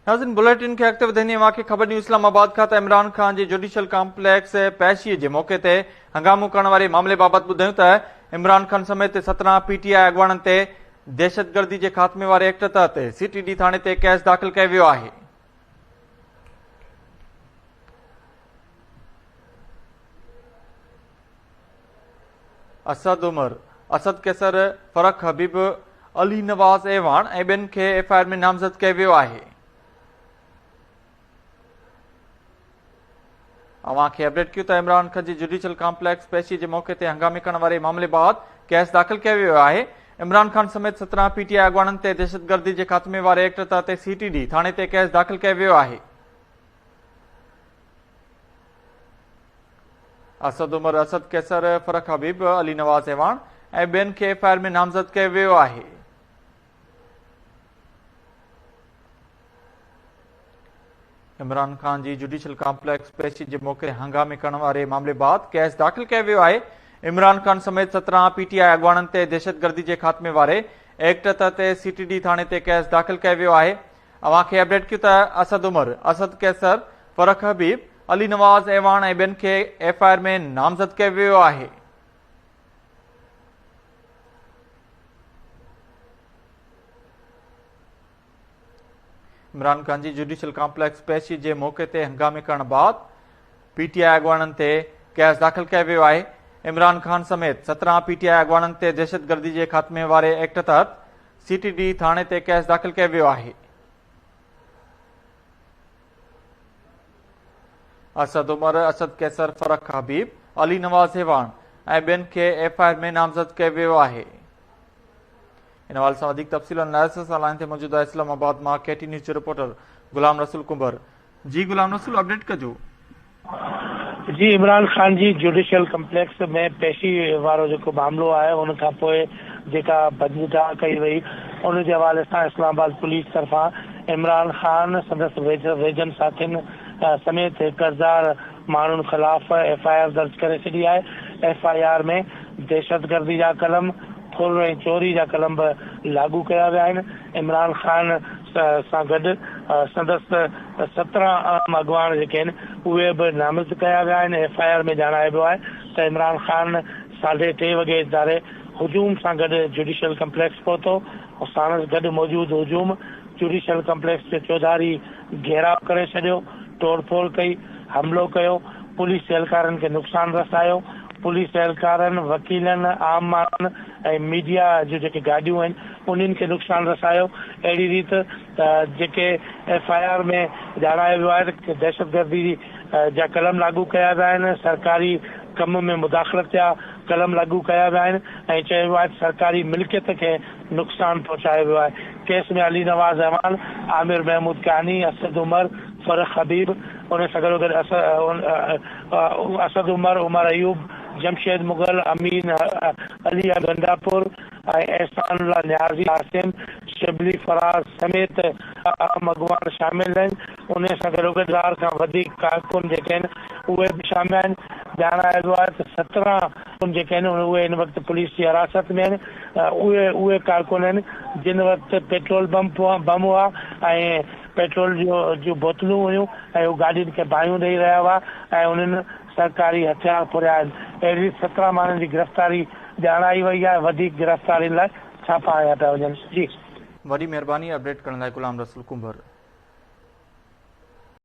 नाज़रीन बुलेटिन के अॻिते वधाईंदे वाक़े ख़बर न्यूज़ इस्लामाबाद खां त इमरान ख़ान जे जुडिशियल कॉम्प्लेक्स पैशीअ जे मौक़े ते हंगामो करण वारे मामले बाबति ॿुधायूं त इमरान ख़ान समेत 17 PTI अॻवाननि ते दहशतगर्दी जे ख़ात्मे वारे एक्ट तहत CTD थाणे ते केस दाख़िल कयो वियो आहे। असद उमर, असद कैसर, फरक हबीब, अली नवाज़ ऐवान ऐं ॿियनि खे FIR में नामज़द कयो वियो आहे। अवांखे अपडेट कयूं त इमरान ख़ान जी जुडिशियल कॉम्प्लेक्स पेशी जे मौक़े ते हंगामे करण वारे मामले बाबति केस दाख़िल कयो वियो आहे। इमरान ख़ान समेत 17 PTI अॻवाननि ते दहशतगर्दी जे ख़ात्मे वारे एक्ट तहत CTD थाणे ते केस दाख़िल कयो वियो आहे। असद उमर, असद कैसर, फरक हबीब, अली नवाज़ ऐवान ऐं ॿियनि खे FIR में नामज़द कयो वियो आहे। इमरान ख़ान जी जुडिशियल कॉम्प्लेक्स पेशी जे मौक़े हंगामे करण वारे मामले बाबति केस दाख़िल कयो वियो आहे। इमरान ख़ान समेत 17 PTI अॻवाननि ते दहशतगर्दी जे ख़ात्मे वारे एक्ट तहत CTD थाणे ते केस दाख़िल कयो वियो आहे। अवांखे अपडेट कयूं त असद उमर, असद कैसर, फरक हबीब, अली नवाज़ ऐवान ऐं ॿियनि खे FIR में नामज़द कयो वियो आहे। इमरान ख़ान जी जुडिशियल कॉम्प्लेक्स पेशी जे मौक़े ते हंगामे करण बाबति PTI अॻवाननि ते केस दाख़िल कयो वियो आहे। इमरान ख़ान समेत 17 PTI अॻवाननि ते दहशतगर्दी जे ख़ात्मे वारे एक्ट तहत CTD थाणे ते केस दाख़िल कयो वियो आहे। असद उमर, असद कैसर, फरक हबीब, अली नवाज़ ऐवान ऐं ॿियनि खे FIR में नामज़द कयो वियो आहे। इन हवाले सां वधीक तफ़सील एनालिसिस लाइन ते मौजूद आहे इस्लामाबाद मां KT न्यूज़ जो रिपोर्टर गुलाम रसूल कुंबर। जी गुलाम रसूल, अपडेट कजो। जी, इमरान ख़ान जी जुडिशियल कॉम्प्लेक्स में पेशी वारो जेको मामलो आहे उन खां पोइ जेका बंदिशा कई वई उन जे हवाले सां इस्लामाबाद पुलिस तरफ़ां इमरान ख़ान संदसि वेझनि साथियुनि समेत 1000 माण्हुनि ख़िलाफ़ FIR दर्ज करे छॾी आहे। FIR में दहशतगर्दी जा कलम, फुल ऐं चोरी जा कलम बि लागू कया विया आहिनि। इमरान ख़ान सां गॾु संदसि 17 आम अॻवान जेके आहिनि उहे बि नामज़द कया विया आहिनि। FIR में ॼाणायो वियो आहे त इमरान ख़ान 3:30 वॻे दारे हुजूम सां गॾु जुडिशियल कॉम्प्लेक्स पहुतो ऐं साण गॾु मौजूदु हुजूम जुडिशियल कॉम्प्लेक्स जो चौधारी घेराव करे छॾियो, तोड़फोड़ कई, हमिलो कयो, पुलिस एहलकारनि खे नुक़सानु रसायो। पुलिस एहलकारनि, वकीलनि, आम माण्हुनि ऐं मीडिया जूं जेके गाॾियूं आहिनि उन्हनि खे नुक़सानु रसायो। अहिड़ी रीति जेके FIR में ॼाणायो वियो आहे त दहशतगर्दी जा कलम लागू कया विया आहिनि, सरकारी कम में मुदाख़लत जा कलम लागू कया विया आहिनि ऐं चयो वियो आहे त सरकारी मिल्कियत खे नुक़सानु पहुचायो वियो आहे। केस में अली नवाज़ ऐवान, आमिर महमूद कानी, असद उमर, फरक हबीब, उन सां गॾो गॾु असद उमर, उमर अयूब, जमशेद मुगल, अमीन अली गंडापुर ऐं एहसानुल्लाह न्याज़ी, आसिम शिबली फराज समेत आम अॻवान शामिल आहिनि। उन सां गॾो गॾु 1000 खां वधीक कारकुन जेके आहिनि उहे बि शामिल आहिनि। ॼाणायो वियो आहे त 17 जेके आहिनि उहे हिन वक़्तु पुलिस जी हिरासत में आहिनि। उहे कारकुन आहिनि जिन वक़्तु पेट्रोल बम हुआ ऐं पेट्रोल जूं बोतलूं हुयूं ऐं उहे गाॾियुनि खे बाहियूं ॾेई रहिया हुआ ऐं उन्हनि सरकारी हथियार फुरिया आहिनि। अहिड़ी 17 माण्हुनि जी गिरफ़्तारी ॼाणाई वई आहे। वधीक गिरफ़्तारी लाइ छापा हया पिया वञनि। जी, वॾी महिरबानी अपडेट करण लाइ गुलाम रसूल कुंबर।